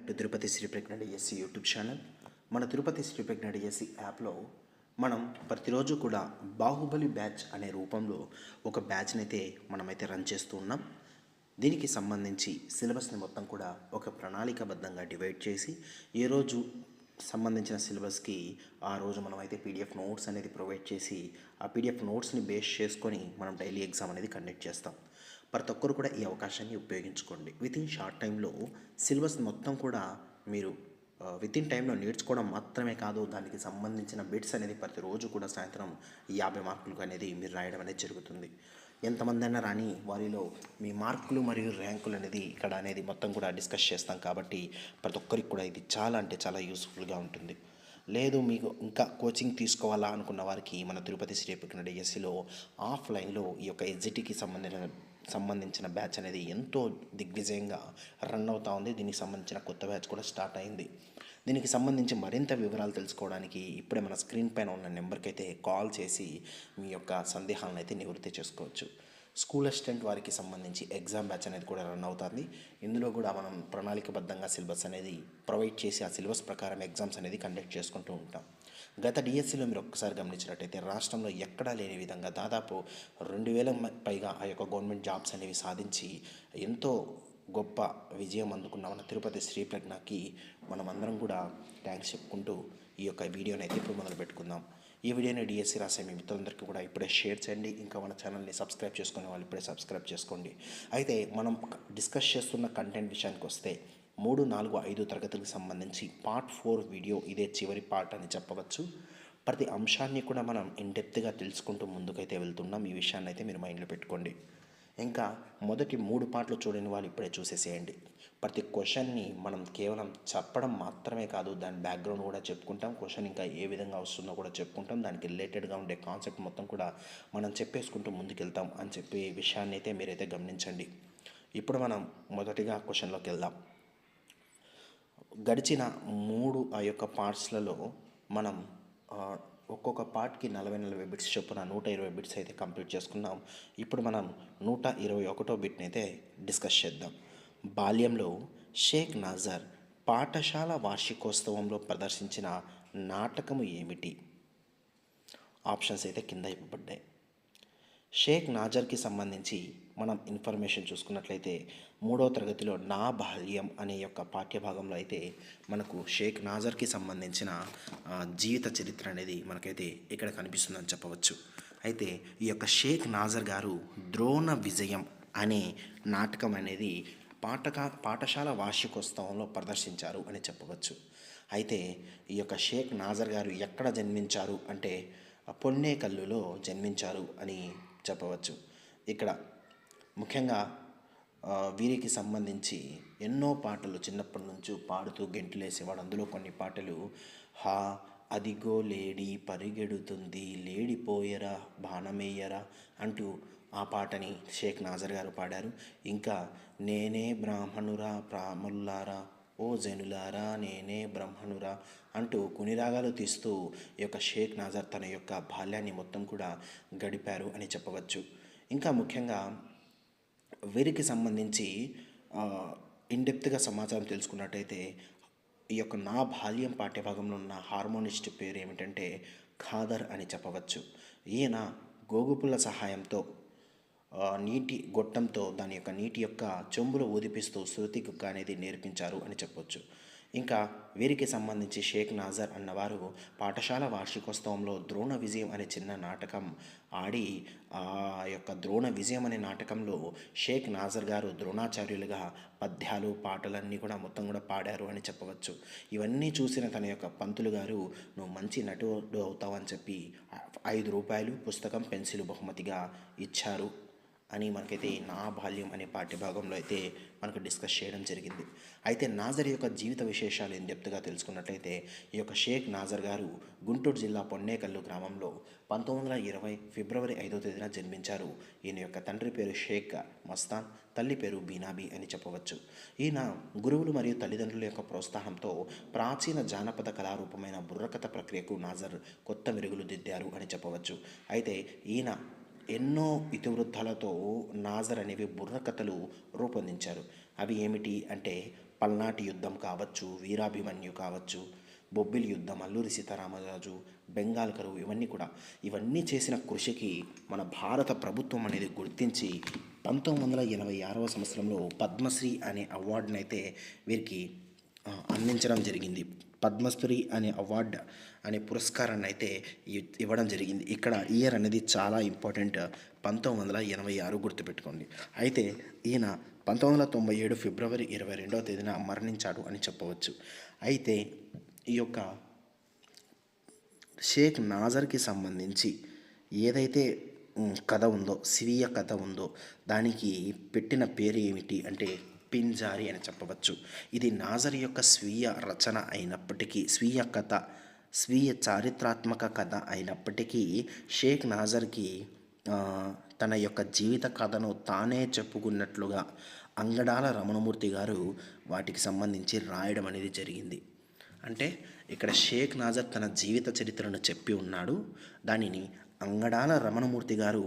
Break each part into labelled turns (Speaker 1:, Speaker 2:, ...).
Speaker 1: To Tirupati Sri Pragna DSC YouTube channel. మన Tirupati Sri Pragna DSC యాప్లో మనం ప్రతిరోజు కూడా బాహుబలి బ్యాచ్ అనే రూపంలో ఒక బ్యాచ్ని అయితే మనమైతే రన్ చేస్తూ ఉన్నాం. దీనికి సంబంధించి సిలబస్ని మొత్తం కూడా ఒక ప్రణాళికాబద్ధంగా డివైడ్ చేసి ఏ రోజు సంబంధించిన సిలబస్కి ఆ రోజు మనమైతే పీడిఎఫ్ నోట్స్ అనేది ప్రొవైడ్ చేసి ఆ పీడిఎఫ్ నోట్స్ని బేస్ చేసుకొని మనం డైలీ ఎగ్జామ్ అనేది కండక్ట్ చేస్తాం. ప్రతి ఒక్కరు కూడా ఈ అవకాశాన్ని ఉపయోగించుకోండి. విత్ ఇన్ షార్ట్ టైంలో సిలబస్ మొత్తం కూడా మీరు విత్ ఇన్ టైంలో నేర్చుకోవడం మాత్రమే కాదు, దానికి సంబంధించిన బిట్స్ అనేది ప్రతిరోజు కూడా సాయంత్రం 50 మార్కులకు అనేది మీరు రాయడం అనేది జరుగుతుంది. ఎంతమంది అయినా రాని వారిలో మీ మార్కులు మరియు ర్యాంకులు అనేది ఇక్కడ అనేది మొత్తం కూడా డిస్కస్ చేస్తాం. కాబట్టి ప్రతి ఒక్కరికి కూడా ఇది చాలా అంటే చాలా యూస్ఫుల్గా ఉంటుంది. లేదు మీకు ఇంకా కోచింగ్ తీసుకోవాలా అనుకున్న వారికి మన తిరుపతి శ్రీ ప్రజ్ఞ డిఎస్సిలో ఆఫ్లైన్లో ఈ యొక్క ఎస్జిటికి సంబంధించిన బ్యాచ్ అనేది ఎంతో దిగ్విజయంగా రన్ అవుతూ ఉంది. దీనికి సంబంధించిన కొత్త బ్యాచ్ కూడా స్టార్ట్ అయింది. దీనికి సంబంధించి మరింత వివరాలు తెలుసుకోవడానికి ఇప్పుడే మన స్క్రీన్ పైన ఉన్న నెంబర్కి అయితే కాల్ చేసి మీ యొక్క సందేహాలను అయితే నివృత్తి చేసుకోవచ్చు. స్కూల్ అసిస్టెంట్ వారికి సంబంధించి ఎగ్జామ్ బ్యాచ్ అనేది కూడా రన్ అవుతుంది. ఇందులో కూడా మనం ప్రణాళికబద్ధంగా సిలబస్ అనేది ప్రొవైడ్ చేసి ఆ సిలబస్ ప్రకారం ఎగ్జామ్స్ అనేది కండక్ట్ చేసుకుంటూ ఉంటాం. గత డిఎస్సిలో మీరు ఒక్కసారి గమనించినట్టయితే రాష్ట్రంలో ఎక్కడా లేని విధంగా దాదాపు 2000 పైగా ఆ యొక్క గవర్నమెంట్ జాబ్స్ అనేవి సాధించి ఎంతో గొప్ప విజయం అందుకున్న మన తిరుపతి శ్రీ ప్రజ్ఞకి మనమందరం కూడా థ్యాంక్స్ చెప్పుకుంటూ ఈ యొక్క వీడియోని అయితే ఇప్పుడు మొదలు పెట్టుకుందాం. ఈ వీడియోని డిఎస్సి రాసే మీ మిత్రులందరికీ కూడా ఇప్పుడే షేర్ చేయండి. ఇంకా మన ఛానల్ని సబ్స్క్రైబ్ చేసుకునే వాళ్ళు ఇప్పుడే సబ్స్క్రైబ్ చేసుకోండి. అయితే మనం డిస్కస్ చేస్తున్న కంటెంట్ విషయానికి వస్తే 3, 4, 5 తరగతులకు సంబంధించి పార్ట్ 4 వీడియో ఇదే చివరి పార్ట్ అని చెప్పవచ్చు. ప్రతి అంశాన్ని కూడా మనం ఇన్డెప్త్గా తెలుసుకుంటూ ముందుకైతే వెళ్తున్నాం. ఈ విషయాన్ని అయితే మీరు మైండ్లో పెట్టుకోండి. ఇంకా మొదటి 3 పార్ట్లు చూడని వాళ్ళు ఇప్పుడే చూసేసేయండి. ప్రతి క్వశ్చన్ని మనం కేవలం చెప్పడం మాత్రమే కాదు, దాని బ్యాక్గ్రౌండ్ కూడా చెప్పుకుంటాం. క్వశ్చన్ ఇంకా ఏ విధంగా వస్తుందో కూడా చెప్పుకుంటాం. దానికి రిలేటెడ్గా ఉండే కాన్సెప్ట్ మొత్తం కూడా మనం చెప్పేసుకుంటూ ముందుకెళ్తాం అని చెప్పే విషయాన్ని అయితే మీరైతే గమనించండి. ఇప్పుడు మనం మొదటిగా క్వశ్చన్లోకి వెళ్దాం. గడిచిన 3 ఆ యొక్క పార్ట్స్లలో మనం ఒక్కొక్క పార్ట్కి 40 బిట్స్ చొప్పున 120 బిట్స్ అయితే కంప్లీట్ చేసుకున్నాం. ఇప్పుడు మనం 121వ బిట్ని అయితే డిస్కస్ చేద్దాం. బాల్యంలో షేక్ నాజర్ పాఠశాల వార్షికోత్సవంలో ప్రదర్శించిన నాటకము ఏమిటి? ఆప్షన్స్ అయితే కింద ఇవ్వబడ్డాయి. షేక్ నాజర్కి సంబంధించి మనం ఇన్ఫర్మేషన్ చూసుకున్నట్లయితే 3వ తరగతిలో నా బాల్యం అనే యొక్క పాఠ్యభాగంలో అయితే మనకు షేక్ నాజర్కి సంబంధించిన జీవిత చరిత్ర అనేది మనకైతే ఇక్కడ కనిపిస్తుందని చెప్పవచ్చు. అయితే ఈ యొక్క షేక్ నాజర్ గారు ద్రోణ విజయం అనే నాటకం అనేది పాఠశాల వార్షికోత్సవంలో ప్రదర్శించారు అని చెప్పవచ్చు. అయితే ఈ యొక్క షేక్ నాజర్ గారు ఎక్కడ జన్మించారు అంటే పొన్నేకల్లులో జన్మించారు అని చెప్పవచ్చు. ఇక్కడ ముఖ్యంగా వీరికి సంబంధించి ఎన్నో పాటలు చిన్నప్పటి నుంచి పాడుతూ గెంతులేసేవాడు. అందులో కొన్ని పాటలు హా అదిగో లేడీ పరిగెడుతుంది, లేడిపోయరా బాణమేయరా అంటూ ఆ పాటని షేక్ నాజర్ గారు పాడారు. ఇంకా నేనే బ్రాహ్మణురా ప్రాముల్లారా ఓ జనులారా నేనే బ్రహ్మణురా అంటూ కొన్ని రాగాలు తీస్తూ ఈ యొక్క షేక్ నాజర్ తన యొక్క బాల్యాన్ని మొత్తం కూడా గడిపారు అని చెప్పవచ్చు. ఇంకా ముఖ్యంగా వీరికి సంబంధించి ఇన్డెప్త్గా సమాచారం తెలుసుకున్నట్టయితే ఈ యొక్క నా బాల్యం పాఠ్యభాగంలో ఉన్న హార్మోనిస్ట్ పేరు ఏమిటంటే ఖాదర్ అని చెప్పవచ్చు. ఈయన గోగుపుల్ల సహాయంతో నీటి గొట్టంతో దాని యొక్క నీటి యొక్క చెంబులు ఊదిపిస్తూ శృతి కుక్క అనేది నేర్పించారు అని చెప్పొచ్చు. ఇంకా వీరికి సంబంధించి షేక్ నాజర్ అన్నవారు పాఠశాల వార్షికోత్సవంలో ద్రోణ విజయం అనే చిన్న నాటకం ఆడి ఆ యొక్క ద్రోణ విజయం అనే నాటకంలో షేక్ నాజర్ గారు ద్రోణాచార్యులుగా పద్యాలు పాటలన్నీ కూడా మొత్తం కూడా పాడారు అని చెప్పవచ్చు. ఇవన్నీ చూసిన తన యొక్క పంతులు గారు నువ్వు మంచి నటుడు అవుతావు అని చెప్పి 5 రూపాయలు పుస్తకం పెన్సిల్ బహుమతిగా ఇచ్చారు అని మనకైతే నా బాల్యం అనే పాఠ్యభాగంలో అయితే మనకు డిస్కస్ చేయడం జరిగింది. అయితే నాజర్ యొక్క జీవిత విశేషాలు ఇన్డెప్త్గా తెలుసుకున్నట్లయితే ఈ యొక్క షేక్ నాజర్ గారు గుంటూరు జిల్లా పొన్నేకల్లు గ్రామంలో 1920 ఫిబ్రవరి 5వ తేదీన జన్మించారు. ఈయన యొక్క తండ్రి పేరు షేక్ మస్తాన్, తల్లి పేరు బీనాబీ అని చెప్పవచ్చు. ఈయన గురువులు మరియు తల్లిదండ్రుల యొక్క ప్రోత్సాహంతో ప్రాచీన జానపద కళారూపమైన బుర్రకథ ప్రక్రియకు నాజర్ కొత్త మెరుగులు దిద్దారు అని చెప్పవచ్చు. అయితే ఈయన ఎన్నో ఇతివృత్తాలతో నాజర్ అనేవి బుర్రకథలు రూపొందించారు. అవి ఏమిటి అంటే పల్నాటి యుద్ధం కావచ్చు, వీరాభిమన్యు కావచ్చు, బొబ్బిలి యుద్ధం, అల్లూరి సీతారామరాజు, బెంగాల్ కరువు, ఇవన్నీ చేసిన కృషికి మన భారత ప్రభుత్వం అనేది గుర్తించి 1986వ సంవత్సరంలో పద్మశ్రీ అనే అవార్డునైతే అయితే వీరికి అందించడం జరిగింది. పద్మశ్రీ అనే అవార్డు అనే పురస్కారాన్ని అయితే ఇవ్వడం జరిగింది. ఇక్కడ ఇయర్ అనేది చాలా ఇంపార్టెంట్, 1986 గుర్తుపెట్టుకోండి. అయితే ఈయన 1997 ఫిబ్రవరి 22వ తేదీన మరణించాడు అని చెప్పవచ్చు. అయితే ఈ యొక్క షేక్ నాజర్కి సంబంధించి ఏదైతే కథ ఉందో, స్వీయ కథ ఉందో, దానికి పెట్టిన పేరు ఏమిటి అంటే పింజారి అని చెప్పవచ్చు. ఇది నాజర్ యొక్క స్వీయ రచన అయినప్పటికీ, స్వీయ కథ, స్వీయ చారిత్రాత్మక కథ అయినప్పటికీ షేక్ నాజర్కి తన యొక్క జీవిత కథను తానే చెప్పుకున్నట్లుగా అంగడాల రమణమూర్తి గారు వాటికి సంబంధించి రాయడం అనేది జరిగింది. అంటే ఇక్కడ షేక్ నాజర్ తన జీవిత చరిత్రను చెప్పి ఉన్నాడు, దానిని అంగడాల రమణమూర్తి గారు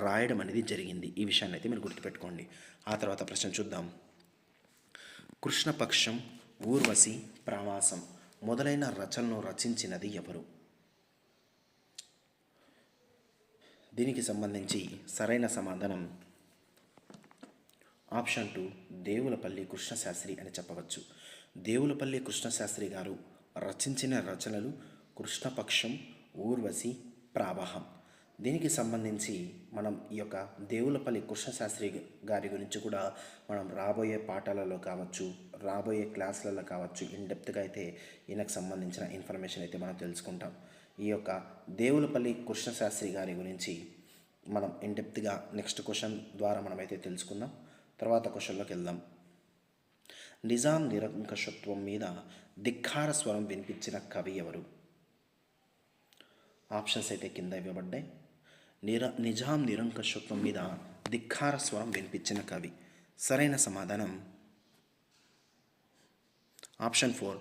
Speaker 1: రాయడం అనేది జరిగింది. ఈ విషయాన్ని అయితే మీరు గుర్తుపెట్టుకోండి. ఆ తర్వాత ప్రశ్న చూద్దాం. కృష్ణపక్షం, ఊర్వశి, ప్రవాసం మొదలైన రచనలను రచించినది ఎవరు? దీనికి సంబంధించి సరైన సమాధానం ఆప్షన్ 2 దేవులపల్లి కృష్ణశాస్త్రి అని చెప్పవచ్చు. దేవులపల్లి కృష్ణశాస్త్రి గారు రచించిన రచనలు కృష్ణపక్షం, ఊర్వశి, ప్రవాహం. దీనికి సంబంధించి మనం ఈ యొక్క దేవులపల్లి కృష్ణశాస్త్రి గారి గురించి కూడా మనం రాబోయే పాఠాలలో కావచ్చు, రాబోయే క్లాసులలో కావచ్చు, ఇన్డెప్త్గా అయితే ఈయనకు సంబంధించిన ఇన్ఫర్మేషన్ అయితే మనం తెలుసుకుంటాం. ఈ యొక్క దేవులపల్లి కృష్ణశాస్త్రి గారి గురించి మనం ఇన్డెప్త్గా నెక్స్ట్ క్వశ్చన్ ద్వారా మనమైతే తెలుసుకుందాం. తర్వాత క్వశ్చన్లోకి వెళ్దాం. నిజాం నిరంకుశత్వం మీద ధిక్కార స్వరం వినిపించిన కవి ఎవరు? ఆప్షన్స్ అయితే కింద ఇవ్వబడ్డాయి. నిజాం నిరంకుశత్వం మీద ధిక్కార స్వరం వినిపించిన కవి. సరైన సమాధానం ఆప్షన్ 4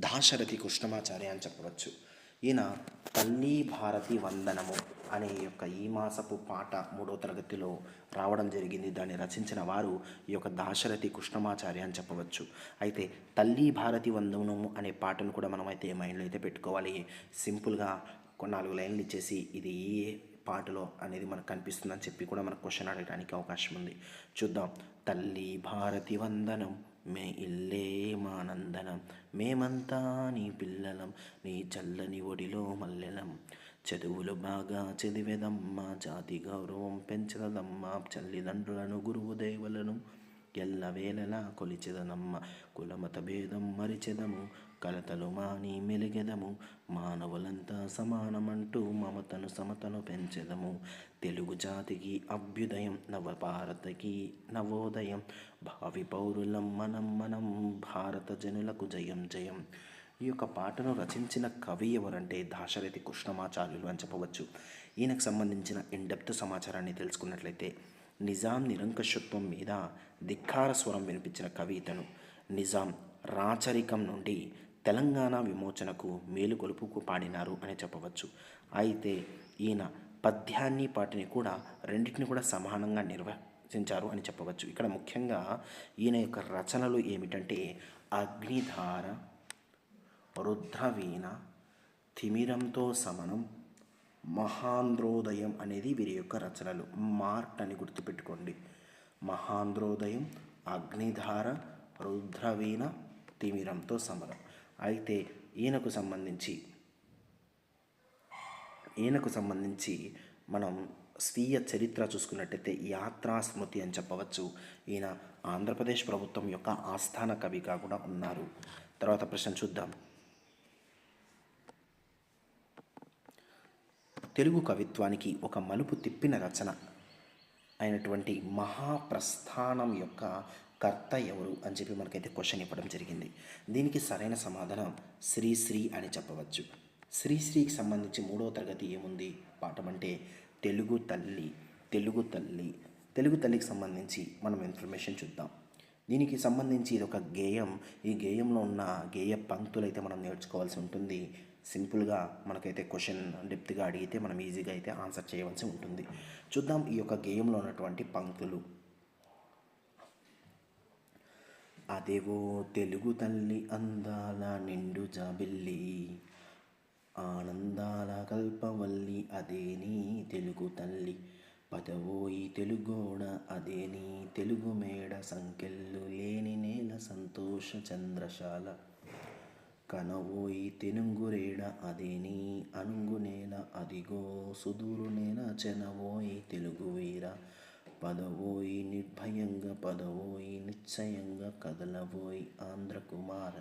Speaker 1: దాశరథి కృష్ణమాచార్య అని చెప్పవచ్చు. ఈయన తల్లి భారతి వందనము అనే యొక్క ఈ మాసపు పాట 3వ తరగతిలో రావడం జరిగింది. దాన్ని రచించిన వారు ఈ యొక్క దాశరథి కృష్ణమాచార్య అని చెప్పవచ్చు. అయితే తల్లి భారతి వందనము అనే పాటను కూడా మనమైతే మైండ్లో అయితే పెట్టుకోవాలి. సింపుల్గా 4 లైన్లు ఇచ్చేసి ఇది ఏ పాటలో అనేది మనకు కనిపిస్తుందని చెప్పి కూడా మనకు క్వశ్చన్ అడగడానికి అవకాశం ఉంది. చూద్దాం. తల్లి భారతి వందనం, మే ఇల్లే మానందనం, మేమంతా నీ పిల్లలం, నీ చల్లని ఒడిలో మల్లెలం, చదువులు బాగా చదివేదమ్మా, జాతి గౌరవం పెంచదమ్మా, తల్లిదండ్రులను గురువు దేవలను ఎల్లవేళలా కొలిచెదనమ్మ, కులమత భేదం మరిచెదము, కలతలు మాని మెలిగెదము, మానవులంతా సమానమంటూ మమతను సమతను పెంచెదము, తెలుగు జాతికి అభ్యుదయం, నవభారతకి నవోదయం, భావి పౌరులం మనం మనం, భారత జనులకు జయం జయం. ఈ యొక్క పాటను రచించిన కవి ఎవరంటే దాశరథి కృష్ణమాచార్యులు అని చెప్పవచ్చు. ఈయనకు సంబంధించిన ఇన్డెప్త్ సమాచారాన్ని తెలుసుకున్నట్లయితే నిజాం నిరంకుశత్వం మీద ధిక్కార స్వరం వినిపించిన కవి ఇతను. నిజాం రాచరికం నుండి తెలంగాణ విమోచనకు మేలుకొలుపుకు పాడినారు అని చెప్పవచ్చు. అయితే ఈయన పద్యాన్ని పాటని కూడా రెండింటిని కూడా సమానంగా నిర్వహించారు అని చెప్పవచ్చు. ఇక్కడ ముఖ్యంగా ఈయన యొక్క రచనలు ఏమిటంటే అగ్నిధార, రుద్రవీణ, తిమిరంతో సమనం, మహాంధ్రోదయం అనేది వీరి యొక్క రచనలు. మార్ట్ అని గుర్తుపెట్టుకోండి. మహాంధ్రోదయం, అగ్నిధార, రుద్రవీణ, తిమిరంతో సమరం. అయితే ఈయనకు సంబంధించి మనం స్వీయ చరిత్ర చూసుకున్నట్టయితే యాత్రా స్మృతి అని చెప్పవచ్చు. ఈయన ఆంధ్రప్రదేశ్ ప్రభుత్వం యొక్క ఆస్థాన కవిగా కూడా ఉన్నారు. తర్వాత ప్రశ్న చూద్దాం. తెలుగు కవిత్వానికి ఒక మలుపు తిప్పిన రచన అయినటువంటి మహాప్రస్థానం యొక్క కర్త ఎవరు అని చెప్పి మనకైతే క్వశ్చన్ ఇవ్వడం జరిగింది. దీనికి సరైన సమాధానం శ్రీశ్రీ అని చెప్పవచ్చు. శ్రీశ్రీకి సంబంధించి 3వ తరగతి ఏముంది పాఠం అంటే తెలుగు తల్లి. తెలుగు తల్లికి సంబంధించి మనం ఇన్ఫర్మేషన్ చూద్దాం. దీనికి సంబంధించి ఇది ఒక గేయం. ఈ గేయంలో ఉన్న గేయ పంక్తులు అయితే మనం నేర్చుకోవాల్సి ఉంటుంది. సింపుల్గా మనకైతే క్వశ్చన్ డెప్త్గా అడిగితే మనం ఈజీగా అయితే ఆన్సర్ చేయవలసి ఉంటుంది. చూద్దాం ఈ యొక్క గేయంలో ఉన్నటువంటి పంక్తులు. అదేవో తెలుగు తల్లి అందాల నిండు జాబిల్లి, ఆనందాల కల్పవల్లి అదే నీ తెలుగు తల్లి. పదవోయి తెలుగోడ అదే నీ తెలుగు మేడ, సంకెళ్ళు లేని నేల సంతోష చంద్రశాల. కనవోయి తెనుగురేడ అదే నీ అనుంగు నేల, అదిగో సుదూరు నేల చెనవోయి తెలుగు వీర. పదవోయి నిర్భయంగా పదవోయి నిశ్చయంగా కదలవోయి ఆంధ్ర కుమార.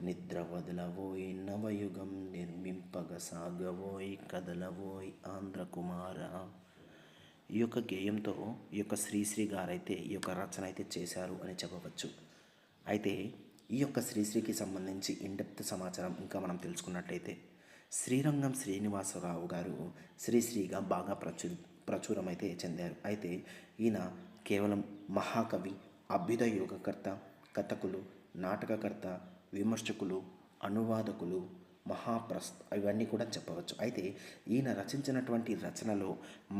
Speaker 1: నిద్ర వదలవోయి నవయుగం నిర్మింపగ సాగవోయి కదలవోయి ఆంధ్ర కుమార. ఈ యొక్క గేయంతో ఈ యొక్క శ్రీశ్రీ గారైతే ఈ యొక్క రచన అయితే చేశారు అని చెప్పవచ్చు. అయితే ఈ యొక్క శ్రీశ్రీకి సంబంధించి ఇన్డెప్త్ సమాచారం ఇంకా మనం తెలుసుకున్నట్లయితే, శ్రీరంగం శ్రీనివాసరావు గారు శ్రీశ్రీగా బాగా ప్రచురమైతే చెందారు. అయితే ఈయన కేవలం మహాకవి, అభ్యుదయ యుగకర్త, కథకులు, నాటకకర్త, విమర్శకులు, అనువాదకులు, ఇవన్నీ కూడా చెప్పవచ్చు. అయితే ఈయన రచించినటువంటి రచనలో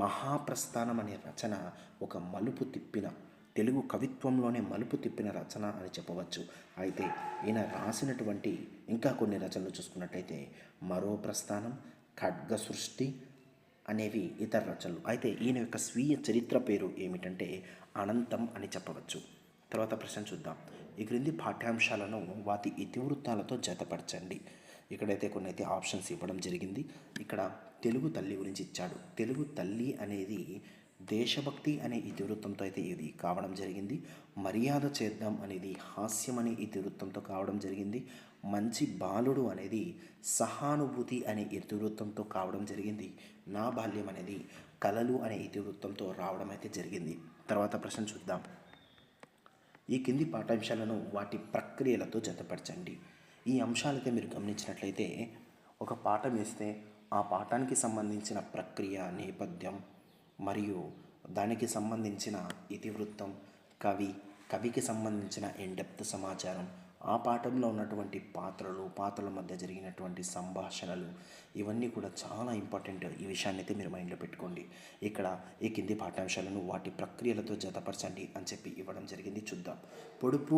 Speaker 1: మహాప్రస్థానం అనే రచన ఒక మలుపు తిప్పిన, తెలుగు కవిత్వంలోనే మలుపు తిప్పిన రచన అని చెప్పవచ్చు. అయితే ఈయన రాసినటువంటి ఇంకా కొన్ని రచనలు చూసుకున్నట్టయితే మరో ప్రస్థానం, ఖడ్గ సృష్టి అనేవి ఇతర రచనలు. అయితే ఈయన యొక్క స్వీయ చరిత్ర పేరు ఏమిటంటే అనంతం అని చెప్పవచ్చు. తర్వాత ప్రశ్న చూద్దాం. ఈ క్రింది పాఠ్యాంశాలను వాటి ఇతివృత్తాలతో జతపరచండి. ఇక్కడైతే కొన్ని అయితే ఆప్షన్స్ ఇవ్వడం జరిగింది. ఇక్కడ తెలుగు తల్లి గురించి ఇచ్చాడు. తెలుగు తల్లి అనేది దేశభక్తి అనే ఇతివృత్తంతో అయితే ఇది కావడం జరిగింది. మర్యాద చేద్దాం అనేది హాస్యం అనే ఇతివృత్తంతో కావడం జరిగింది. మంచి బాలుడు అనేది సహానుభూతి అనే ఇతివృత్తంతో కావడం జరిగింది. నా బాల్యం అనేది కలలు అనే ఇతివృత్తంతో రావడం అయితే జరిగింది. తర్వాత ప్రశ్న చూద్దాం. ఈ కింది పాఠ్యాంశాలను వాటి ప్రక్రియలతో జతపరచండి. ఈ అంశాలైతే మీరు గమనించినట్లయితే, ఒక పాఠం ఇస్తే ఆ పాఠానికి సంబంధించిన ప్రక్రియ, నేపథ్యం మరియు దానికి సంబంధించిన ఇతివృత్తం, కవికి సంబంధించిన ఇన్డెప్త్ సమాచారం, ఆ పాఠంలో ఉన్నటువంటి పాత్రల మధ్య జరిగినటువంటి సంభాషణలు, ఇవన్నీ కూడా చాలా ఇంపార్టెంట్. ఈ విషయాన్ని అయితే మీరు మైండ్లో పెట్టుకోండి. ఇక్కడ ఈ కింది పాఠ్యాంశాలను వాటి ప్రక్రియలతో జతపరచండి అని చెప్పి ఇవ్వడం జరిగింది. చూద్దాం. పొడుపు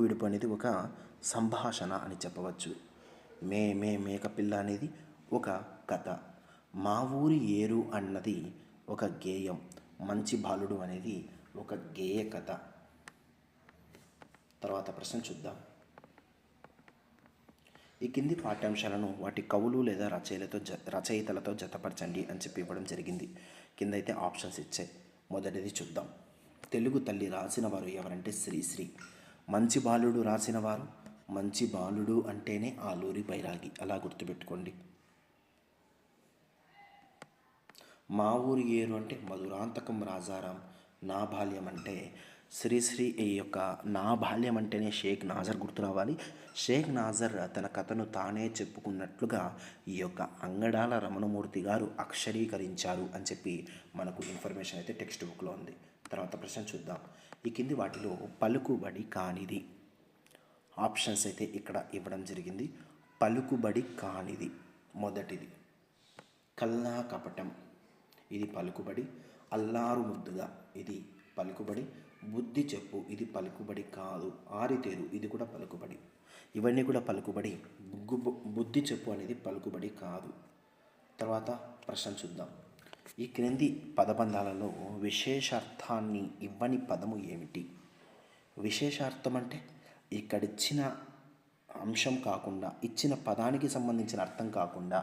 Speaker 1: విడుపు అనేది ఒక సంభాషణ అని చెప్పవచ్చు. మేకపిల్ల అనేది ఒక కథ. మా ఊరి ఏరు అన్నది ఒక గేయం. మంచి బాలుడు అనేది ఒక గేయ కథ. తర్వాత ప్రశ్న చూద్దాం. ఈ కింది పాఠ్యాంశాలను వాటి కవులు లేదా రచయితలతో జతపరచండి అని చెప్పి ఇవ్వడం జరిగింది. కింద అయితే ఆప్షన్స్ ఇచ్చాయి. మొదటిది చూద్దాం. తెలుగు తల్లి రాసిన వారు ఎవరంటే శ్రీశ్రీ. మంచి బాలుడు రాసిన వారు, మంచి బాలుడు అంటేనే ఆలూరి బైరాగి, అలా గుర్తుపెట్టుకోండి. మా ఊరి ఏరు అంటే మధురాంతకం రాజారాం. నా బాల్యం అంటే శ్రీశ్రీ. ఈ యొక్క నా బాల్యం అంటేనే షేక్ నాజర్ గుర్తు రావాలి. షేక్ నాజర్ తన కథను తానే చెప్పుకున్నట్లుగా ఈ యొక్క అంగడాల రమణమూర్తి గారు అక్షరీకరించారు అని చెప్పి మనకు ఇన్ఫర్మేషన్ అయితే టెక్స్ట్ బుక్లో ఉంది. తర్వాత ప్రశ్న చూద్దాం. ఈ కింది వాటిలో పలుకుబడి కానిది. ఆప్షన్స్ అయితే ఇక్కడ ఇవ్వడం జరిగింది. పలుకుబడి కానిది మొదటిది కల్లా కపటం, ఇది పలుకుబడి. అల్లారు ముద్దుగా, ఇది పలుకుబడి. బుద్ధి చెప్పు, ఇది పలుకుబడి కాదు. ఆరితేరు, ఇది కూడా పలుకుబడి. ఇవన్నీ కూడా పలుకుబడి. బుద్ధి చెప్పు అనేది పలుకుబడి కాదు. తర్వాత ప్రశ్న చూద్దాం. ఈ క్రింది పదబంధాలలో విశేషార్థాన్ని ఇవ్వని పదము ఏమిటి? విశేషార్థం అంటే ఇక్కడ ఇచ్చిన అంశం కాకుండా, ఇచ్చిన పదానికి సంబంధించిన అర్థం కాకుండా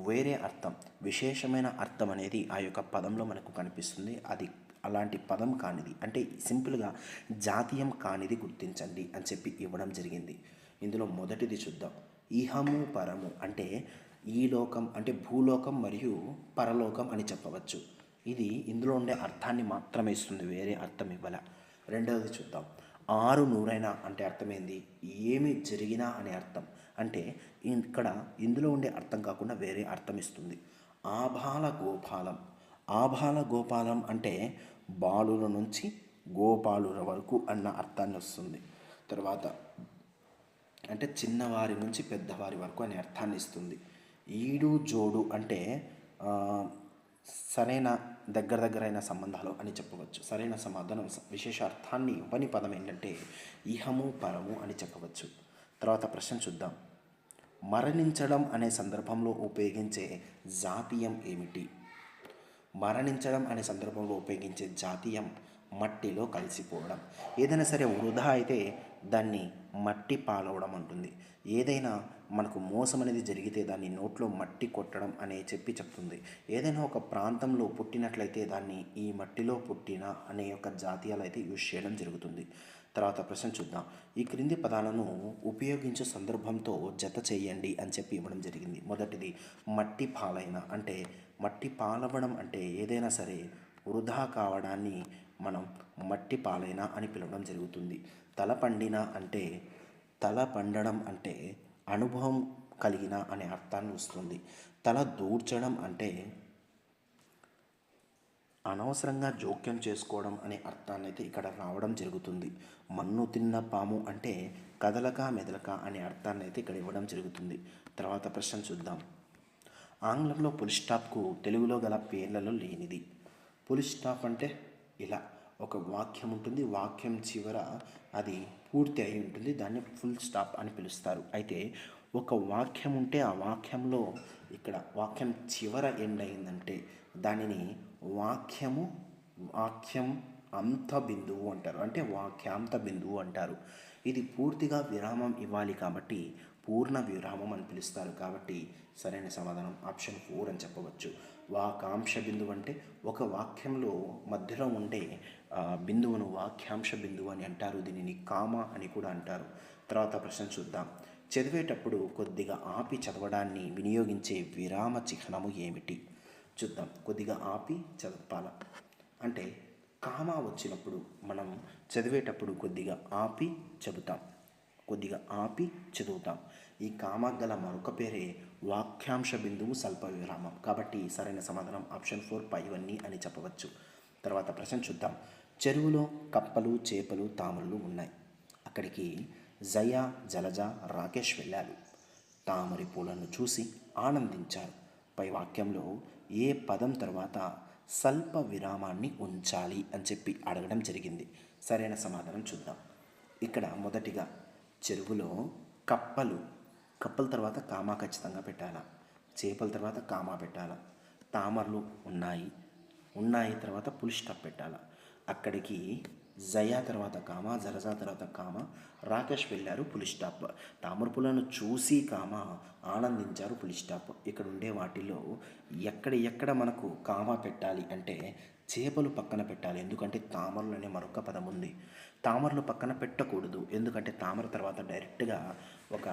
Speaker 1: వేరే అర్థం, విశేషమైన అర్థం అనేది ఆ యొక్క పదంలో మనకు కనిపిస్తుంది. అది అలాంటి పదం కానిది అంటే సింపుల్గా జాతీయం కానిది గుర్తించండి అని చెప్పి ఇవ్వడం జరిగింది. ఇందులో మొదటిది చూద్దాం. ఇహము పరము అంటే ఈ లోకం అంటే భూలోకం మరియు పరలోకం అని చెప్పవచ్చు. ఇది ఇందులో ఉండే అర్థాన్ని మాత్రమే ఇస్తుంది, వేరే అర్థం ఇవ్వాల. రెండవది చూద్దాం. ఆరు నూరైనా అంటే అర్థమైంది ఏమి జరిగినా అనే అర్థం. అంటే ఇక్కడ ఇందులో ఉండే అర్థం కాకుండా వేరే అర్థం ఇస్తుంది. ఆబాల గోపాలం అంటే బాలుల నుంచి గోపాలుల వరకు అన్న అర్థాన్ని వస్తుంది. తర్వాత అంటే చిన్నవారి నుంచి పెద్దవారి వరకు అనే అర్థాన్ని ఇస్తుంది. ఈడు జోడు అంటే ఆ, సరైన దగ్గరైన సంబంధాలు అని చెప్పవచ్చు. సరైన సమాధానం విశేష అర్థాన్ని ఇవ్వని పదం ఏంటంటే ఇహము పరము అని చెప్పవచ్చు. తర్వాత ప్రశ్న చూద్దాం. మరణించడం అనే సందర్భంలో ఉపయోగించే జాతీయం ఏమిటి? మరణించడం అనే సందర్భంలో ఉపయోగించే జాతీయం మట్టిలో కలిసిపోవడం. ఏదైనా సరే వృధా అయితే దాన్ని మట్టి పాలవడం అంటుంది. ఏదైనా మనకు మోసం అనేది జరిగితే దాన్ని నోట్లో మట్టి కొట్టడం అనే చెప్తుంది. ఏదైనా ఒక ప్రాంతంలో పుట్టినట్లయితే దాన్ని ఈ మట్టిలో పుట్టిన అనే యొక్క జాతీయాలు అయితే యూజ్ చేయడం జరుగుతుంది. తర్వాత ప్రశ్న చూద్దాం. ఈ క్రింది పదాలను ఉపయోగించే సందర్భంతో జత చేయండి అని చెప్పి ఇవ్వడం జరిగింది. మొదటిది మట్టి పాలైన, అంటే మట్టి పాలవడం అంటే ఏదైనా సరే వృధా కావడాన్ని మనం మట్టి పాలైన అని పిలవడం జరుగుతుంది. తల పండిన అంటే తల పండడం అంటే అనుభవం కలిగిన అనే అర్థాన్ని వస్తుంది. తల దూర్చడం అంటే అనవసరంగా జోక్యం చేసుకోవడం అనే అర్థాన్ని అయితే ఇక్కడ రావడం జరుగుతుంది. మన్ను తిన్న పాము అంటే కదలక మెదలక అనే అర్థాన్ని అయితే ఇక్కడ ఇవ్వడం జరుగుతుంది. తర్వాత ప్రశ్న చూద్దాం. ఆంగ్లంలో పుల్ స్టాప్కు తెలుగులో గల పేర్లలో లేనిది. పుల్ స్టాప్ అంటే ఇలా ఒక వాక్యం ఉంటుంది, వాక్యం చివర అది పూర్తి అయి ఉంటుంది, దాన్ని ఫుల్ స్టాప్ అని పిలుస్తారు. అయితే ఒక వాక్యం ఉంటే ఆ వాక్యంలో ఇక్కడ వాక్యం చివర ఎండ్ అయిందంటే దానిని వాక్యం అంత బిందువు అంటారు, అంటే వాక్యాంత బిందువు అంటారు. ఇది పూర్తిగా విరామం ఇవ్వాలి కాబట్టి పూర్ణ విరామం అని పిలుస్తారు. కాబట్టి సరైన సమాధానం ఆప్షన్ 4 అని చెప్పవచ్చు. వాకాంశ బిందువు అంటే ఒక వాక్యంలో మధ్యలో ఉండే బిందువును వాక్యాంశ బిందువు అని అంటారు. దీనిని కామ అని కూడా అంటారు. తర్వాత ప్రశ్న చూద్దాం. చదివేటప్పుడు కొద్దిగా ఆపి చదవడాన్ని వినియోగించే విరామ చిహ్నము ఏమిటి? చూద్దాం. కొద్దిగా ఆపి చదవాల అంటే కామా వచ్చినప్పుడు మనం చదివేటప్పుడు కొద్దిగా ఆపి చదువుతాం. ఈ కామా గల మరొక పేరే వాక్యాంశ బిందువు స్వల్ప విరామం. కాబట్టి సరైన సమాధానం ఆప్షన్ 4 పైవన్నీ అని చెప్పవచ్చు. తర్వాత ప్రశ్న చూద్దాం. చెరువులో కప్పలు, చేపలు, తామరలు ఉన్నాయి. అక్కడికి జయ, జలజ, రాకేష్ వెళ్ళారు. తామరి పూలను చూసి ఆనందించారు. పై వాక్యంలో ఏ పదం తర్వాత స్వల్ప విరామాన్ని ఉంచాలి అని చెప్పి అడగడం జరిగింది. సరైన సమాధానం చూద్దాం. ఇక్కడ మొదటిగా చెరువులో కప్పల తర్వాత కామా ఖచ్చితంగా పెట్టాలా, చేపల తర్వాత కామా పెట్టాలా, తామరలు ఉన్నాయి తర్వాత పుల్ స్టాప్ పెట్టాలా. అక్కడికి జయా తర్వాత కామా, జలజా తర్వాత కామా, రాకేష్ వెళ్ళారు పుల్ స్టాప్. తామర పూలను చూసి కామా, ఆనందించారు పుల్ స్టాప్. ఇక్కడ ఉండే వాటిలో ఎక్కడ మనకు కామా పెట్టాలి అంటే చేపలు పక్కన పెట్టాలి. ఎందుకంటే తామరలు అనే మరొక పదం ఉంది. తామరలు పక్కన పెట్టకూడదు, ఎందుకంటే తామర తర్వాత డైరెక్ట్గా ఒక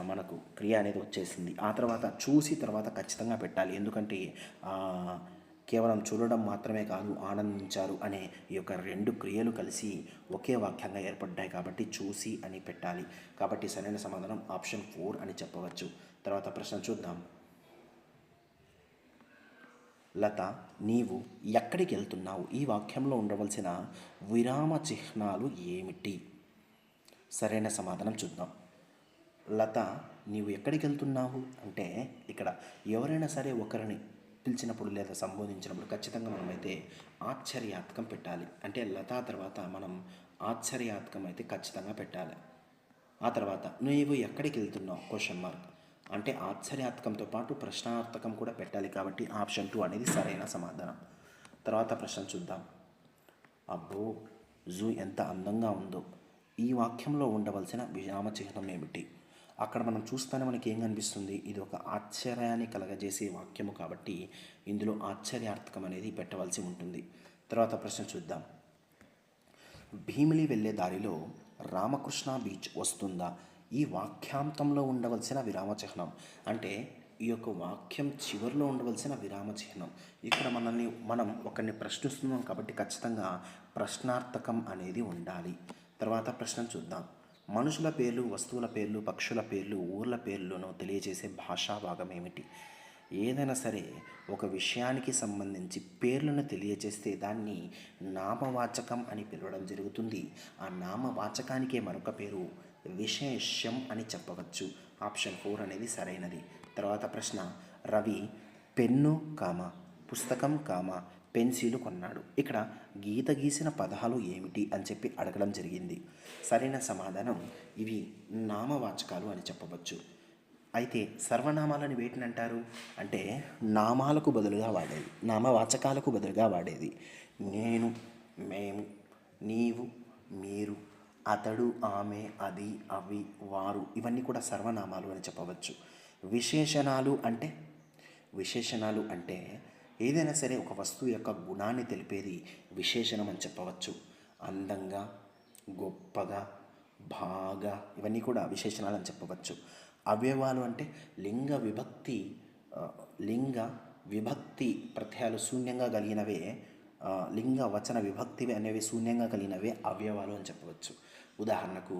Speaker 1: మనకు క్రియ అనేది వచ్చేసింది. ఆ తర్వాత చూసి తర్వాత ఖచ్చితంగా పెట్టాలి, ఎందుకంటే కేవలం చూడడం మాత్రమే కాదు, ఆనందించారు అనే ఈ యొక్క 2 క్రియలు కలిసి ఒకే వాక్యంగా ఏర్పడ్డాయి కాబట్టి చూసి అని పెట్టాలి. కాబట్టి సరైన సమాధానం ఆప్షన్ 4 అని చెప్పవచ్చు. తర్వాత ప్రశ్న చూద్దాం. లత, నీవు ఎక్కడికి వెళ్తున్నావు? ఈ వాక్యంలో ఉండవలసిన విరామ చిహ్నాలు ఏమిటి? సరైన సమాధానం చూద్దాం. లత, నీవు ఎక్కడికి వెళ్తున్నావు అంటే ఇక్కడ ఎవరైనా సరే ఒకరిని పిలిచినప్పుడు లేదా సంబోధించినప్పుడు ఖచ్చితంగా మనమైతే ఆశ్చర్యాత్మకం పెట్టాలి. అంటే లత తర్వాత మనం ఆశ్చర్యాత్మకం అయితే ఖచ్చితంగా పెట్టాలి. ఆ తర్వాత నువ్వు ఎక్కడికి వెళ్తున్నావు క్వశ్చన్ మార్క్ అంటే ఆశ్చర్యాత్మకంతో పాటు ప్రశ్నార్థకం కూడా పెట్టాలి. కాబట్టి ఆప్షన్ 2 అనేది సరైన సమాధానం. తర్వాత ప్రశ్న చూద్దాం. అబ్బో, జూ ఎంత అందంగా ఉందో. ఈ వాక్యంలో ఉండవలసిన విరామ చిహ్నం ఏమిటి? అక్కడ మనం చూస్తేనే మనకి ఏం కనిపిస్తుంది? ఇది ఒక ఆశ్చర్యాన్ని కలగజేసే వాక్యము కాబట్టి ఇందులో ఆశ్చర్యార్థకం అనేది పెట్టవలసి ఉంటుంది. తర్వాత ప్రశ్న చూద్దాం. భీమిలి వెళ్ళే దారిలో రామకృష్ణ బీచ్ వస్తుందా? ఈ వాక్యాంతంలో ఉండవలసిన విరామ చిహ్నం అంటే ఈ యొక్క వాక్యం చివరిలో ఉండవలసిన విరామ చిహ్నం. ఇక్కడ మనం ఒకరిని ప్రశ్నిస్తున్నాం కాబట్టి ఖచ్చితంగా ప్రశ్నార్థకం అనేది ఉండాలి. తర్వాత ప్రశ్న చూద్దాం. మనుషుల పేర్లు, వస్తువుల పేర్లు, పక్షుల పేర్లు, ఊర్ల పేర్లను తెలియజేసే భాషా భాగం ఏమిటి? ఏదైనా సరే ఒక విషయానికి సంబంధించి పేర్లను తెలియజేస్తే దాన్ని నామవాచకం అని పిలవడం జరుగుతుంది. ఆ నామవాచకానికే మరొక పేరు విశేష్యం అని చెప్పవచ్చు. ఆప్షన్ 4 అనేది సరైనది. తర్వాత ప్రశ్న. రవి పెన్ను కామ పుస్తకం కామ పెన్సిలు కొన్నాడు. ఇక్కడ గీత గీసిన పదాలు ఏమిటి అని చెప్పి అడగడం జరిగింది. సరైన సమాధానం ఇవి నామవాచకాలు అని చెప్పవచ్చు. అయితే సర్వనామాలని వేటిని అంటారు అంటే నామాలకు బదులుగా వాడేది, నామవాచకాలకు బదులుగా వాడేది. నేను, మేము, నీవు, మీరు, అతడు, ఆమె, అది, అవి, వారు ఇవన్నీ కూడా సర్వనామాలు అని చెప్పవచ్చు. విశేషణాలు అంటే ఏదైనా సరే ఒక వస్తువు యొక్క గుణాన్ని తెలిపేది విశేషణం అని చెప్పవచ్చు. అందంగా, గొప్పగా, బాగా ఇవన్నీ కూడా విశేషణాలు అని చెప్పవచ్చు. అవయవాలు అంటే లింగ విభక్తి ప్రత్యయాలు శూన్యంగా కలిగినవే, లింగ వచన విభక్తి అనేవి శూన్యంగా కలిగినవే అవయవాలు అని చెప్పవచ్చు. ఉదాహరణకు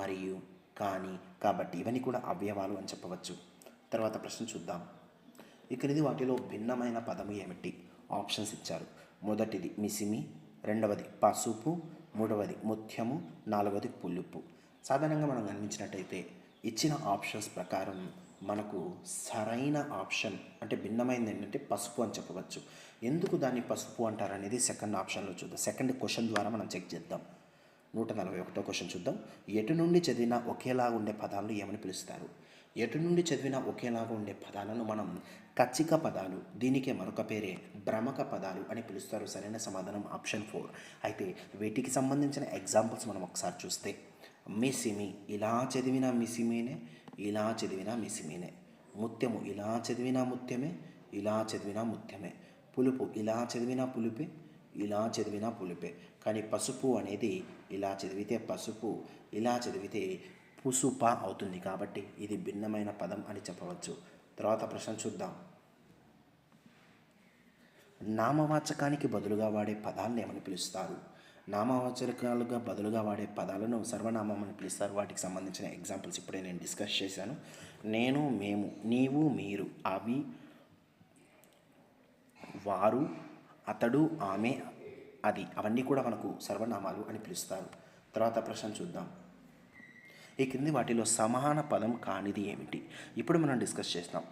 Speaker 1: మరియు, కానీ, కాబట్టి ఇవన్నీ కూడా అవయవాలు అని చెప్పవచ్చు. తర్వాత ప్రశ్న చూద్దాం. ఇక్కడిది వాటిలో భిన్నమైన పదము ఏమిటి? ఆప్షన్స్ ఇచ్చారు. మొదటిది మిసిమి, రెండవది పసుపు, మూడవది ముత్యము, నాలుగవది పులుపు. సాధారణంగా మనం గమనించినట్టయితే ఇచ్చిన ఆప్షన్స్ ప్రకారం మనకు సరైన ఆప్షన్ అంటే భిన్నమైనది ఏంటంటే పసుపు అని చెప్పవచ్చు. ఎందుకు దాన్ని పసుపు అంటారనేది సెకండ్ ఆప్షన్లో చూద్దాం. సెకండ్ క్వశ్చన్ ద్వారా మనం చెక్ చేద్దాం. 141వ క్వశ్చన్ చూద్దాం. ఎటు నుండి చదివినా ఒకేలాగా ఉండే పదాలను ఏమని పిలుస్తారు? ఎటు నుండి చదివినా ఒకేలాగా ఉండే పదాలను మనం కచ్చిక పదాలు, దీనికే మరొక పేరే భ్రమక పదాలు అని పిలుస్తారు. సరైన సమాధానం ఆప్షన్ 4. అయితే వీటికి సంబంధించిన ఎగ్జాంపుల్స్ మనం ఒకసారి చూస్తే మిసిమి, ఇలా చదివిన మిసిమీనే, ఇలా చదివిన మిసిమీనే. ముత్యము, ఇలా చదివిన ముత్యమే, ఇలా చదివిన ముత్యమే. పులుపు, ఇలా చదివిన పులుపే, ఇలా చదివిన పులుపే. కానీ పసుపు అనేది ఇలా చదివితే పసుపు, ఇలా చదివితే పుసుప అవుతుంది. కాబట్టి ఇది భిన్నమైన పదం అని చెప్పవచ్చు. తర్వాత ప్రశ్న చూద్దాం. నామవాచకానికి బదులుగా వాడే పదాలను ఏమని పిలుస్తారు? నామవాచకాలుగా బదులుగా వాడే పదాలను సర్వనామం అని పిలుస్తారు. వాటికి సంబంధించిన ఎగ్జాంపుల్స్ ఇప్పుడే నేను డిస్కస్ చేశాను. నేను, మేము, నీవు, మీరు, అవి, వారు, అతడు, ఆమె, అది అవన్నీ కూడా మనకు సర్వనామాలు అని పిలుస్తారు. తర్వాత ప్రశ్న చూద్దాం. ఈ క్రింది వాటిలో సమాన పదం కానిది ఏమిటి? ఇప్పుడు మనం డిస్కస్ చేస్తాం.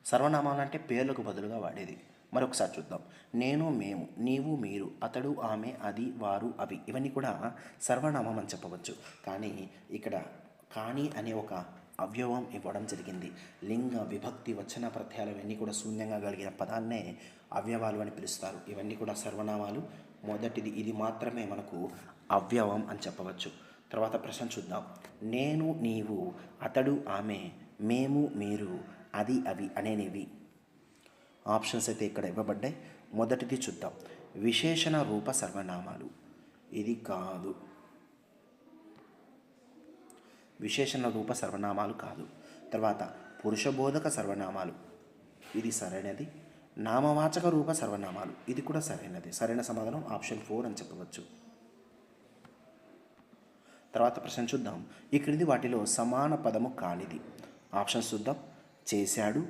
Speaker 1: సర్వనామాలు అంటే పేర్లకు బదులుగా వాడేది. మరొకసారి చూద్దాం. నేను, మేము, నీవు, మీరు, అతడు, ఆమె, అది, వారు, అవి ఇవన్నీ కూడా సర్వనామం అని చెప్పవచ్చు. కానీ ఇక్కడ కానీ అనే ఒక అవ్యవం ఇవ్వడం జరిగింది. లింగ విభక్తి వచన ప్రత్యయాలు ఇవన్నీ కూడా శూన్యంగా కలిగిన పదాన్నే అవ్యవాలు అని పిలుస్తారు. ఇవన్నీ కూడా సర్వనామాలు. మొదటిది ఇది మాత్రమే మనకు అవ్యవం అని చెప్పవచ్చు. తర్వాత ప్రశ్న చూద్దాం. నేను, నీవు, అతడు, ఆమె, మేము, మీరు, అది, అవి అనేవి ఆప్షన్స్ అయితే ఇక్కడ ఇవ్వబడ్డాయి. మొదటిది చూద్దాం. విశేషణ రూప సర్వనామాలు. ఇది కాదు, విశేషణ రూప సర్వనామాలు కాదు. తర్వాత పురుషబోధక సర్వనామాలు, ఇది సరైనది. నామవాచక రూప సర్వనామాలు, ఇది కూడా సరైనది. సరైన సమాధానం ఆప్షన్ 4 అని చెప్పవచ్చు. తర్వాత ప్రశ్న చూద్దాం. ఈ క్రింది వాటిలో సమాన పదము కానిది ఆప్షన్స్ చూద్దాం. చేశాడు,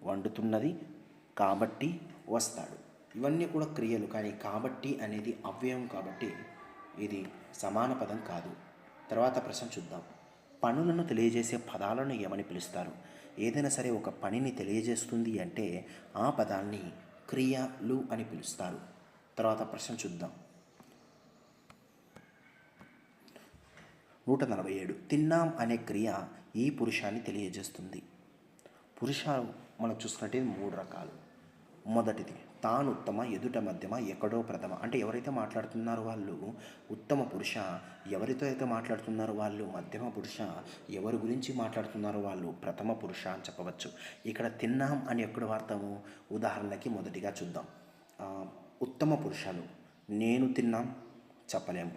Speaker 1: వండుతున్నది, కాబట్టి, వస్తాడు. ఇవన్నీ కూడా క్రియలు. కానీ కాబట్టి అనేది అవ్యయం కాబట్టి ఇది సమాన పదం కాదు. తర్వాత ప్రశ్న చూద్దాం. పనులను తెలియజేసే పదాలను ఏమని పిలుస్తారు? ఏదైనా సరే ఒక పనిని తెలియజేస్తుంది అంటే ఆ పదాన్ని క్రియలు అని పిలుస్తారు. తర్వాత ప్రశ్న చూద్దాం. 147. తిన్నాం అనే క్రియ ఈ పురుషాన్ని తెలియజేస్తుంది. పురుషాలు మనం చూసుకున్నట్టే 3 రకాలు. మొదటిది తాను ఉత్తమ, ఎదుట మధ్యమ, ఎక్కడో ప్రథమ. అంటే ఎవరైతే మాట్లాడుతున్నారో వాళ్ళు ఉత్తమ పురుష, ఎవరితో అయితే మాట్లాడుతున్నారో వాళ్ళు మధ్యమ పురుష, ఎవరి గురించి మాట్లాడుతున్నారో వాళ్ళు ప్రథమ పురుష అని చెప్పవచ్చు. ఇక్కడ తిన్నాం అని ఎక్కడ వాడతాము? ఉదాహరణకి మొదటిగా చూద్దాం. ఉత్తమ పురుషాలు నేను తిన్నాం చెప్పలేము,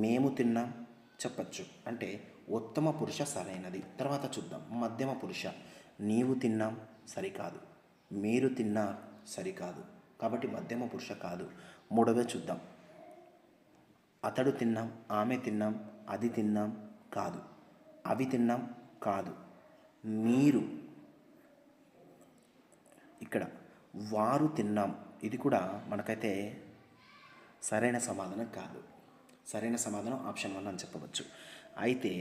Speaker 1: మేము తిన్నాం చెప్పచ్చు. అంటే ఉత్తమ పురుష సరైనది. తర్వాత చూద్దాం. మధ్యమ పురుష నీవు తిన్నాం సరికాదు, మీరు తిన్నారు సరికాదు, కాబట్టి మధ్యమ పురుష కాదు. మూడవది చూద్దాం. అతడు తిన్నాం, ఆమె తిన్నాం, అది తిన్నాం కాదు, అవి తిన్నాం కాదు, మీరు, ఇక్కడ వారు తిన్నాం ఇది కూడా మనకైతే సరైన సమాధానం కాదు. సరైన సమాధానం ఆప్షన్ 1 అని చెప్పవచ్చు. అయితే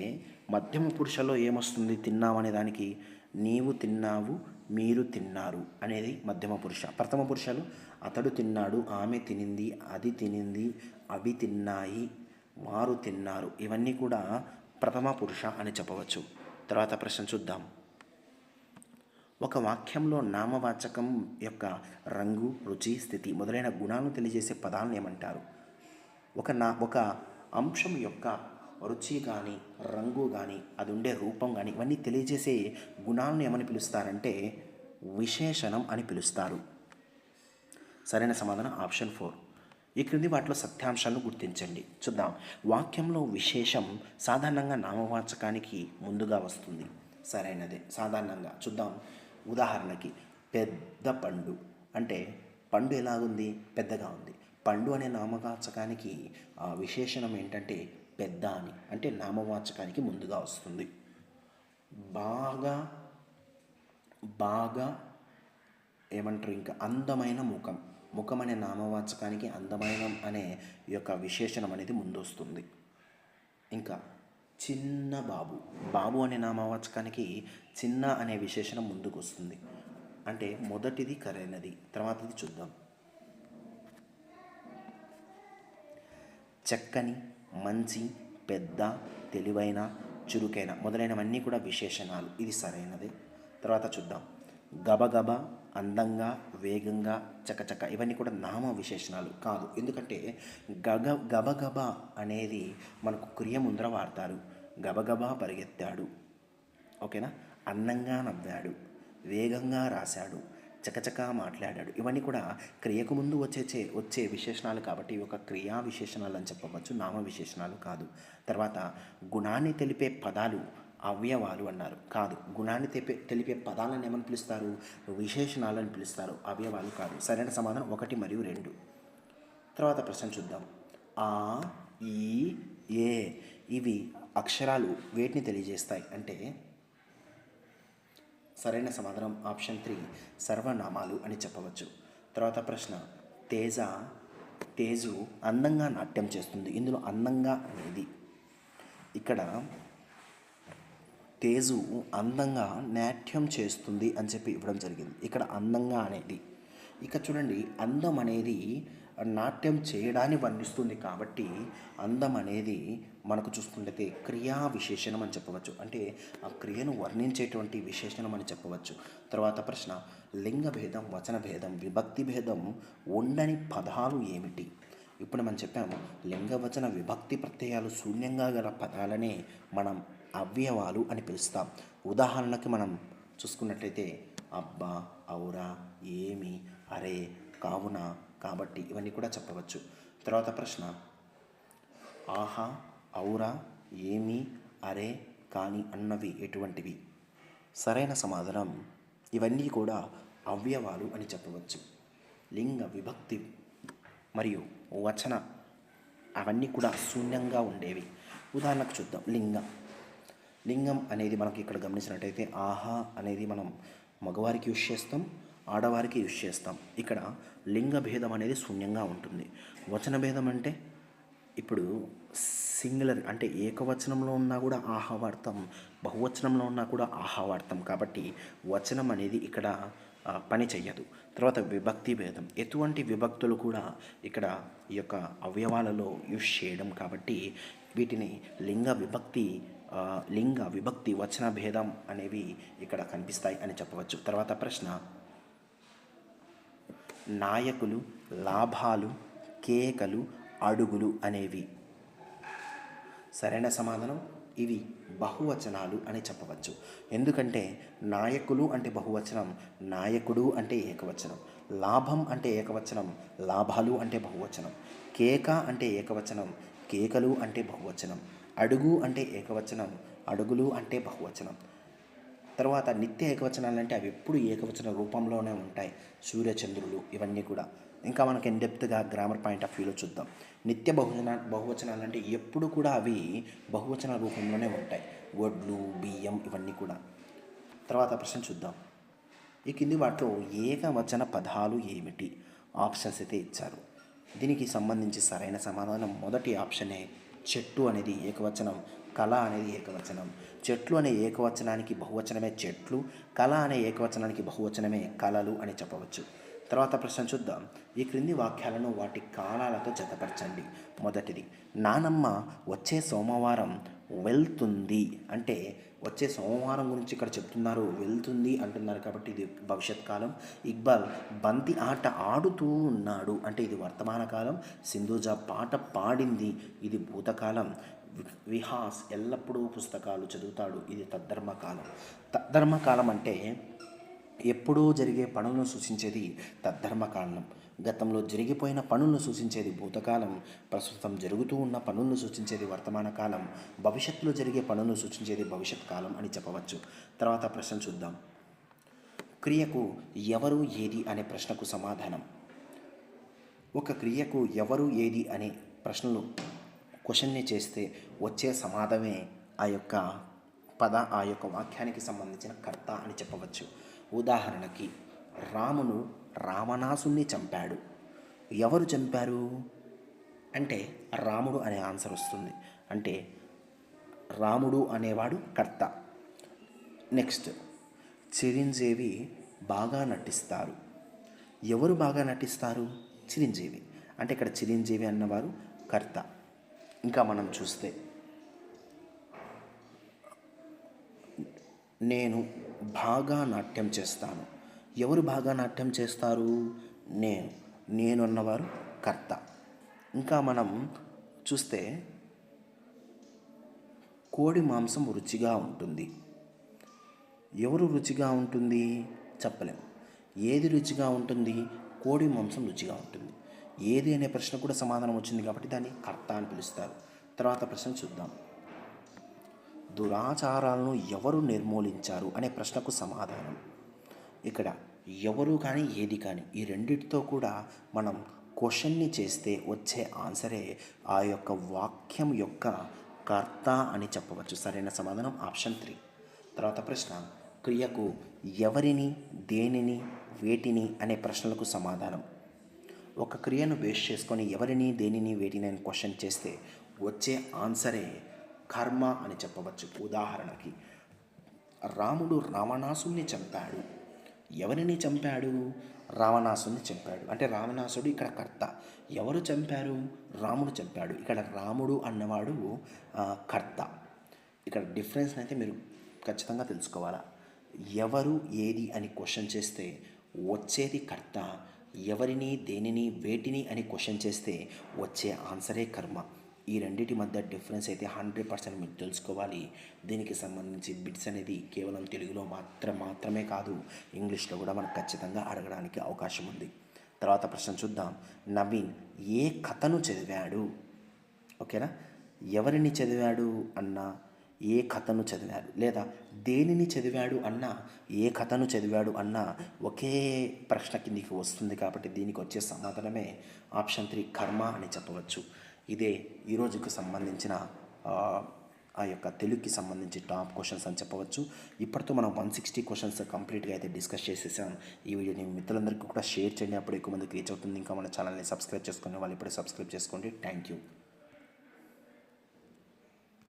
Speaker 1: మధ్యమ పురుషలో ఏమొస్తుంది? తిన్నాం అనే దానికి నీవు తిన్నావు, మీరు తిన్నారు అనేది మధ్యమ పురుష. ప్రథమ పురుషాలు అతడు తిన్నాడు, ఆమె తినింది, అది తినింది, అవి తిన్నాయి, వారు తిన్నారు. ఇవన్నీ కూడా ప్రథమ పురుష అని చెప్పవచ్చు. తర్వాత ప్రశ్న చూద్దాం. ఒక వాక్యంలో నామవాచకం యొక్క రంగు, రుచి, స్థితి మొదలైన గుణాలను తెలియజేసే పదాలను ఏమంటారు? ఒక అంశం యొక్క రుచి కానీ, రంగు కానీ, అది ఉండే రూపం కానీ, ఇవన్నీ తెలియజేసే గుణాలను ఏమని పిలుస్తారంటే విశేషణం అని పిలుస్తారు. సరైన సమాధానం ఆప్షన్ 4. ఈ క్రింది వాటిలో సత్యాంశాలను గుర్తించండి. చూద్దాం. వాక్యంలో విశేషం సాధారణంగా నామవాచకానికి ముందుగా వస్తుంది. సరైనదే, సాధారణంగా. చూద్దాం. ఉదాహరణకి పెద్ద పండు అంటే పండు ఎలాగుంది? పెద్దగా ఉంది. పండు అనే నామవాచకానికి విశేషణం ఏంటంటే పెద్ద అని, అంటే నామవాచకానికి ముందుగా వస్తుంది. బాగా బాగా ఏమంటారు ఇంకా అందమైన ముఖం. ముఖం అనే నామవాచకానికి అందమైన అనే ఈ యొక్క విశేషణం అనేది ముందు వస్తుంది. ఇంకా చిన్న బాబు, బాబు అనే నామవాచకానికి చిన్న అనే విశేషణం ముందుకు వస్తుంది. అంటే మొదటిది సరైనది. తర్వాతది చూద్దాం. చక్కని, మంచి, పెద్ద, తెలివైన, చురుకైన మొదలైనవన్నీ కూడా విశేషణాలు. ఇది సరైనదే. తర్వాత చూద్దాం. గబగబ, అందంగా, వేగంగా, చకచక ఇవన్నీ కూడా నామ విశేషణాలు కాదు. ఎందుకంటే గబగబ అనేది మనకు క్రియ ముందర వాడతారు. గబగబా పరిగెత్తాడు, ఓకేనా. అందంగా నవ్వాడు, వేగంగా రాశాడు, చకచకా మాట్లాడాడు. ఇవన్నీ కూడా క్రియకు ముందు వచ్చే విశేషణాలు కాబట్టి ఇవి ఒక క్రియా విశేషణాలు అని చెప్పవచ్చు, నామ విశేషణాలు కాదు. తర్వాత గుణాన్ని తెలిపే పదాలు అవయవాలు అన్నారు. కాదు, గుణాన్ని తెలిపే పదాలను ఏమని పిలుస్తారు? విశేషణాలు అని పిలుస్తారు, అవయవాలు కాదు. సరైన సమాధానం 1 మరియు 2. తర్వాత ప్రశ్న చూద్దాం. ఆ, ఈ, ఏ ఇవి అక్షరాలు వేటిని తెలియజేస్తాయి అంటే సరైన సమాధానం ఆప్షన్ 3 సర్వనామాలు అని చెప్పవచ్చు. తర్వాత ప్రశ్న. తేజు అందంగా నాట్యం చేస్తుంది. ఇందులో అందంగా అనేది ఇక్కడ తేజు అందంగా నాట్యం చేస్తుంది అని చెప్పి ఇవ్వడం జరిగింది. ఇక్కడ అందంగా అనేది, ఇక చూడండి, అందం అనేది నాట్యం చేయడాన్ని వర్ణిస్తుంది కాబట్టి అందం అనేది మనకు చూసుకుంటే క్రియా విశేషణం అని చెప్పవచ్చు. అంటే ఆ క్రియను వర్ణించేటువంటి విశేషణం అని చెప్పవచ్చు. తర్వాత ప్రశ్న. లింగ భేదం, వచన భేదం, విభక్తి భేదం ఉండని పదాలు ఏమిటి? ఇప్పుడు మనం చెప్పాము లింగవచన విభక్తి ప్రత్యయాలు శూన్యంగా గల పదాలనే మనం అవయవాలు అని పిలుస్తాం. ఉదాహరణకి మనం చూసుకున్నట్లయితే అబ్బా, ఔరా, ఏమి, అరే, కావున, కాబట్టి ఇవన్నీ కూడా చెప్పవచ్చు. తర్వాత ప్రశ్న. ఆహా, ఔరా, ఏమి, అరే, కానీ అన్నవి ఎటువంటివి? సరైన సమాధానం ఇవన్నీ కూడా అవయవాలు అని చెప్పవచ్చు. లింగ, విభక్తి మరియు వచన అవన్నీ కూడా శూన్యంగా ఉండేవి. ఉదాహరణకు చూద్దాం. లింగం అనేది మనకి ఇక్కడ గమనించినట్టయితే ఆహా అనేది మనం మగవారికి యూజ్ చేస్తాం, ఆడవారికి యూజ్ చేస్తాం. ఇక్కడ లింగ భేదం అనేది శూన్యంగా ఉంటుంది. వచన భేదం అంటే ఇప్పుడు సింగులర్ అంటే ఏకవచనంలో ఉన్నా కూడా ఆహా వాడతాం, బహువచనంలో ఉన్నా కూడా ఆహా వాడతాం. కాబట్టి వచనం అనేది ఇక్కడ పని చెయ్యదు. తర్వాత విభక్తి భేదం, ఎటువంటి విభక్తులు కూడా ఇక్కడ ఈ యొక్క అవయవాలలో యూజ్ చేయడం కాబట్టి వీటిని లింగ విభక్తి వచన భేదం అనేవి ఇక్కడ కనిపిస్తాయి అని చెప్పవచ్చు. తర్వాత ప్రశ్న. నాయకులు, లాభాలు, కేకలు, అడుగులు అనేవి సరైన సమాధానం ఇవి బహువచనాలు అని చెప్పవచ్చు. ఎందుకంటే నాయకులు అంటే బహువచనం, నాయకుడు అంటే ఏకవచనం, లాభం అంటే ఏకవచనం, లాభాలు అంటే బహువచనం, కేక అంటే ఏకవచనం, కేకలు అంటే బహువచనం, అడుగు అంటే ఏకవచనం, అడుగులు అంటే బహువచనం. తర్వాత నిత్య ఏకవచనాలు అంటే అవి ఎప్పుడు ఏకవచన రూపంలోనే ఉంటాయి, సూర్యచంద్రులు ఇవన్నీ కూడా. ఇంకా మనకి ఇన్డెప్త్గా గ్రామర్ పాయింట్ ఆఫ్ వ్యూలో చూద్దాం. నిత్య బహువచనాలు అంటే ఎప్పుడు కూడా అవి బహువచన రూపంలోనే ఉంటాయి, వడ్లు, బియ్యం ఇవన్నీ కూడా. తర్వాత ప్రశ్న చూద్దాం. ఈ కింది వాటిలో ఏకవచన పదాలు ఏమిటి? ఆప్షన్స్ అయితే ఇచ్చారు. దీనికి సంబంధించి సరైన సమాధానం మొదటి ఆప్షనే చెట్టు అనేది ఏకవచనం, కళ అనేది ఏకవచనం. చెట్లు అనే ఏకవచనానికి బహువచనమే చెట్లు, కళ అనే ఏకవచనానికి బహువచనమే కళలు అని చెప్పవచ్చు. తర్వాత ప్రశ్న చూద్దాం. ఈ క్రింది వాక్యాలను వాటి కాలాలతో జతపరచండి. మొదటిది, నానమ్మ వచ్చే సోమవారం వెళ్తుంది. అంటే వచ్చే సోమవారం గురించి ఇక్కడ చెప్తున్నారు, వెళ్తుంది అంటున్నారు కాబట్టి ఇది భవిష్యత్ కాలం. ఇక్బాల్ బంతి ఆట ఆడుతూ ఉన్నాడు అంటే ఇది వర్తమాన కాలం. సింధూజ పాట పాడింది, ఇది భూతకాలం. విహాస్ ఎల్లప్పుడూ పుస్తకాలు చదువుతాడు, ఇది తద్ధర్మకాలం. తద్ధర్మకాలం అంటే ఎప్పుడూ జరిగే పనులను సూచించేది తద్ధర్మకాలం. గతంలో జరిగిపోయిన పనులను సూచించేది భూతకాలం. ప్రస్తుతం జరుగుతూ ఉన్న పనులను సూచించేది వర్తమాన కాలం. భవిష్యత్తులో జరిగే పనులను సూచించేది భవిష్యత్ కాలం అని చెప్పవచ్చు. తర్వాత ప్రశ్న చూద్దాం. క్రియకు ఎవరు ఏది అనే ప్రశ్నకు సమాధానం. ఒక క్రియకు ఎవరు ఏది అనే ప్రశ్నలు క్వశ్చన్ని చేస్తే వచ్చే సమాధానమే ఆ యొక్క వాక్యానికి సంబంధించిన కర్త అని చెప్పవచ్చు. ఉదాహరణకి, రాముడు రావణాసుని చంపాడు. ఎవరు చంపారు అంటే రాముడు అనే ఆన్సర్ వస్తుంది. అంటే రాముడు అనేవాడు కర్త. నెక్స్ట్, చిరంజీవి బాగా నటిస్తారు. ఎవరు బాగా నటిస్తారు? చిరంజీవి. అంటే ఇక్కడ చిరంజీవి అన్నవారు కర్త. ఇంకా మనం చూస్తే, నేను బాగా నాట్యం చేస్తాను. ఎవరు బాగా నాట్యం చేస్తారు? నేను అన్నవారు కర్త. ఇంకా మనం చూస్తే, కోడి మాంసం రుచిగా ఉంటుంది. ఎవరు రుచిగా ఉంటుంది? చెప్పలేము. ఏది రుచిగా ఉంటుంది? కోడి మాంసం రుచిగా ఉంటుంది. ఏది అనే ప్రశ్న కూడా సమాధానం వచ్చింది కాబట్టి దాన్ని కర్త అని పిలుస్తారు. తర్వాత ప్రశ్న చూద్దాం. దురాచారాలను ఎవరు నిర్మూలించారు అనే ప్రశ్నకు సమాధానం. ఇక్కడ ఎవరు కానీ ఏది కానీ ఈ రెండిటితో కూడా మనం క్వశ్చన్ని చేస్తే వచ్చే ఆన్సరే ఆ యొక్క వాక్యం యొక్క కర్త అని చెప్పవచ్చు. సరైన సమాధానం ఆప్షన్ 3. తర్వాత ప్రశ్న, క్రియకు ఎవరిని, దేనిని, వేటిని అనే ప్రశ్నలకు సమాధానం. ఒక క్రియను బేస్ చేసుకొని ఎవరిని, దేనిని, వేటిని అని క్వశ్చన్ చేస్తే వచ్చే ఆన్సరే కర్మ అని చెప్పవచ్చు. ఉదాహరణకి, రాముడు రావణాసుని చంపాడు. ఎవరిని చంపాడు? రావణాసుని చంపాడు. అంటే రావణాసుడు ఇక్కడ కర్త. ఎవరు చంపారు? రాముడు చంపాడు. ఇక్కడ రాముడు అన్నవాడు కర్త. ఇక్కడ డిఫరెన్స్ అయితే మీరు ఖచ్చితంగా తెలుసుకోవాలా. ఎవరు ఏది అని క్వశ్చన్ చేస్తే వచ్చేది కర్త. ఎవరిని, దేనిని, వేటిని అని క్వశ్చన్ చేస్తే వచ్చే ఆన్సరే కర్మ. ఈ రెండింటి మధ్య డిఫరెన్స్ అయితే 100% మీరు తెలుసుకోవాలి. దీనికి సంబంధించి బిట్స్ అనేది కేవలం తెలుగులో మాత్రమే కాదు, ఇంగ్లీష్లో కూడా మనకు ఖచ్చితంగా అడగడానికి అవకాశం ఉంది. తర్వాత ప్రశ్న చూద్దాం. నవీన్ ఏ కథను చదివాడు? ఓకేనా, ఎవరిని చదివాడు అన్నా ఏ కథను చదివాడు, లేదా దేనిని చదివాడు అన్నా ఏ కథను చదివాడు అన్నా ఒకే ప్రశ్న కిందికి వస్తుంది. కాబట్టి దీనికి వచ్చే సమాధానమే ఆప్షన్ 3 కర్మ అని చెప్పవచ్చు. ఇదే ఈరోజుకు సంబంధించిన ఆ యొక్క తెలుగుకి సంబంధించి టాప్ క్వశ్చన్స్ అని చెప్పవచ్చు. ఇప్పటితో మనం 160 క్వశ్చన్స్ కంప్లీట్గా అయితే డిస్కస్ చేసేసాం. ఈ వీడియోని మిత్రులందరికీ కూడా షేర్ చేయండి, అప్పుడు ఎక్కువ మందికి రీచ్ అవుతుంది. ఇంకా మన ఛానల్ని సబ్స్క్రైబ్ చేసుకునే వాళ్ళు ఇప్పుడే సబ్స్క్రైబ్ చేసుకోండి. Thank you.